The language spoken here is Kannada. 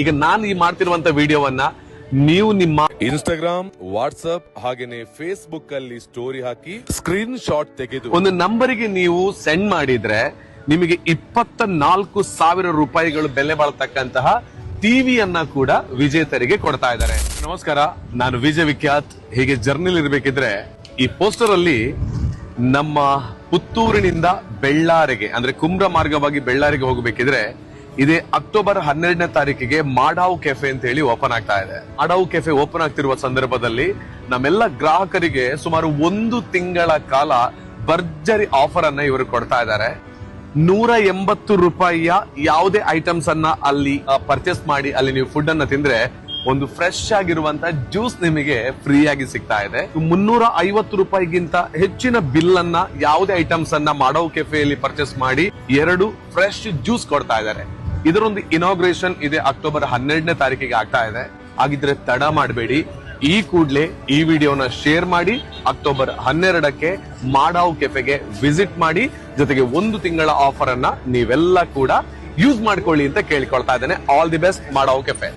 ಈಗ ನಾನು ಈ ಮಾಡ್ತಿರುವಂತ ವಿಡಿಯೋವನ್ನ ನೀವು ನಿಮ್ಮ ಇನ್ಸ್ಟಾಗ್ರಾಮ್, ವಾಟ್ಸ್ಆಪ್ ಹಾಗೇನೆ ಫೇಸ್ಬುಕ್ ಅಲ್ಲಿ ಸ್ಟೋರಿ ಹಾಕಿ ಸ್ಕ್ರೀನ್ ಶಾಟ್ ತೆಗೆದು ಒಂದು ನಂಬರಿಗೆ ನೀವು ಸೆಂಡ್ ಮಾಡಿದ್ರೆ ನಿಮಗೆ 24,000 ರೂಪಾಯಿಗಳು ಬೆಲೆ ಬಾಳತಕ್ಕಂತಹ ಟಿವಿಯನ್ನ ಕೂಡ ವಿಜೇತರಿಗೆ ಕೊಡ್ತಾ ಇದ್ದಾರೆ. ನಮಸ್ಕಾರ, ನಾನು ವಿಜಯ್ ವಿಖ್ಯಾತ್. ಹೀಗೆ ಜರ್ನಿಲ್ ಇರ್ಬೇಕಿದ್ರೆ ಈ ಪೋಸ್ಟರ್ ಅಲ್ಲಿ ನಮ್ಮ ಪುತ್ತೂರಿನಿಂದ ಬೆಳ್ಳಾರಿಗೆ ಅಂದ್ರೆ ಕುಮ್ರ ಮಾರ್ಗವಾಗಿ ಬೆಳ್ಳಾರಿಗೆ ಹೋಗಬೇಕಿದ್ರೆ ಇದೇ ಅಕ್ಟೋಬರ್ 12ನೇ ತಾರೀಕಿಗೆ ಮಾಡಾವ್ ಕೆಫೆ ಅಂತ ಹೇಳಿ ಓಪನ್ ಆಗ್ತಾ ಇದೆ. ಮಾಡಾವ್ ಕೆಫೆ ಓಪನ್ ಆಗ್ತಿರುವ ಸಂದರ್ಭದಲ್ಲಿ ನಮ್ಮೆಲ್ಲ ಗ್ರಾಹಕರಿಗೆ ಸುಮಾರು 1 ತಿಂಗಳ ಕಾಲ ಭರ್ಜರಿ ಆಫರ್ ಅನ್ನ ಇವರು ಕೊಡ್ತಾ ಇದ್ದಾರೆ. 180 ರೂಪಾಯಿಯ ಯಾವುದೇ ಐಟಮ್ಸ್ ಅನ್ನ ಅಲ್ಲಿ ಪರ್ಚೇಸ್ ಮಾಡಿ ಅಲ್ಲಿ ನೀವು ಫುಡ್ ಅನ್ನ ತಿಂದ್ರೆ ಒಂದು ಫ್ರೆಶ್ ಆಗಿರುವಂತ ಜ್ಯೂಸ್ ನಿಮಗೆ ಫ್ರೀ ಆಗಿ ಸಿಗ್ತಾ ಇದೆ. 350 ರೂಪಾಯಿಗಿಂತ ಹೆಚ್ಚಿನ ಬಿಲ್ ಅನ್ನ ಯಾವುದೇ ಐಟಮ್ಸ್ ಅನ್ನ ಮಾಡಾವ್ ಕೆಫೆಯಲ್ಲಿ ಪರ್ಚೇಸ್ ಮಾಡಿ 2 ಫ್ರೆಶ್ ಜ್ಯೂಸ್ ಕೊಡ್ತಾ ಇದ್ದಾರೆ. ಇದರೊಂದು ಇನಾಗ್ರೇಷನ್ ಇದೆ ಅಕ್ಟೋಬರ್ 12ನೇ ತಾರೀಕಿಗೆ ಆಗ್ತಾ ಇದೆ. ಹಾಗಿದ್ರೆ ತಡ ಮಾಡಬೇಡಿ, ಈ ಕೂಡಲೇ ಈ ವಿಡಿಯೋನ ಶೇರ್ ಮಾಡಿ ಅಕ್ಟೋಬರ್ 12ಕ್ಕೆ ಮಾಡಾವ್ ಕೆಫೆಗೆ ವಿಸಿಟ್ ಮಾಡಿ, ಜೊತೆಗೆ 1 ತಿಂಗಳ ಆಫರ್ ಅನ್ನ ನೀವೆಲ್ಲ ಕೂಡ ಯೂಸ್ ಮಾಡ್ಕೊಳ್ಳಿ ಅಂತ ಕೇಳಿಕೊಳ್ತಾ ಇದ್ದೇನೆ. All the best Madav cafe.